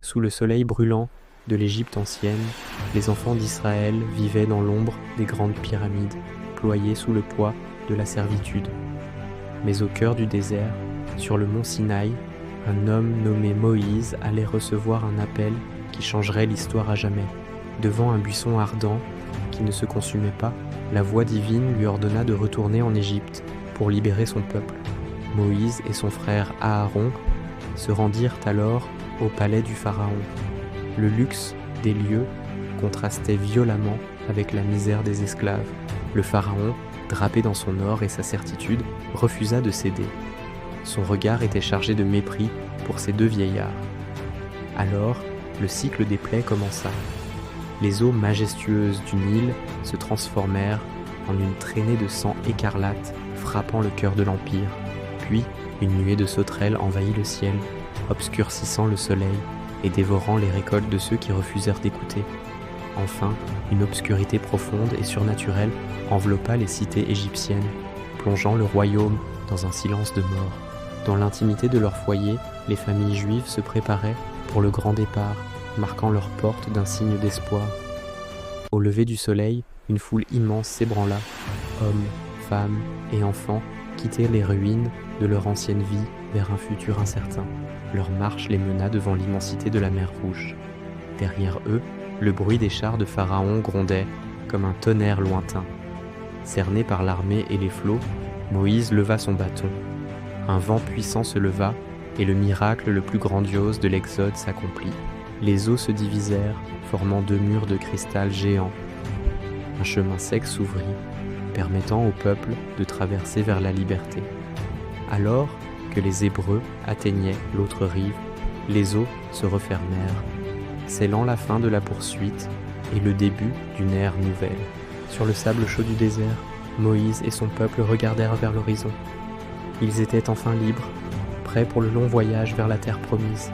Sous le soleil brûlant de l'Égypte ancienne, les enfants d'Israël vivaient dans l'ombre des grandes pyramides, ployées sous le poids de la servitude. Mais au cœur du désert, sur le mont Sinaï, un homme nommé Moïse allait recevoir un appel qui changerait l'histoire à jamais. Devant un buisson ardent qui ne se consumait pas, la voix divine lui ordonna de retourner en Égypte pour libérer son peuple. Moïse et son frère Aaron se rendirent alors au palais du Pharaon. Le luxe des lieux contrastait violemment avec la misère des esclaves. Le Pharaon, drapé dans son or et sa certitude, refusa de céder. Son regard était chargé de mépris pour ces deux vieillards. Alors, le cycle des plaies commença. Les eaux majestueuses du Nil se transformèrent en une traînée de sang écarlate frappant le cœur de l'Empire. Puis, une nuée de sauterelles envahit le ciel, obscurcissant le soleil et dévorant les récoltes de ceux qui refusèrent d'écouter. Enfin, une obscurité profonde et surnaturelle enveloppa les cités égyptiennes, plongeant le royaume dans un silence de mort. Dans l'intimité de leur foyer, les familles juives se préparaient pour le grand départ, marquant leurs portes d'un signe d'espoir. Au lever du soleil, une foule immense s'ébranla. Hommes, femmes et enfants quittèrent les ruines de leur ancienne vie vers un futur incertain. Leur marche les mena devant l'immensité de la mer Rouge. Derrière eux, le bruit des chars de Pharaon grondait comme un tonnerre lointain. Cerné par l'armée et les flots, Moïse leva son bâton. Un vent puissant se leva et le miracle le plus grandiose de l'Exode s'accomplit. Les eaux se divisèrent, formant deux murs de cristal géants. Un chemin sec s'ouvrit, permettant au peuple de traverser vers la liberté. Alors que les Hébreux atteignaient l'autre rive, les eaux se refermèrent, scellant la fin de la poursuite et le début d'une ère nouvelle. Sur le sable chaud du désert, Moïse et son peuple regardèrent vers l'horizon. Ils étaient enfin libres, prêts pour le long voyage vers la terre promise.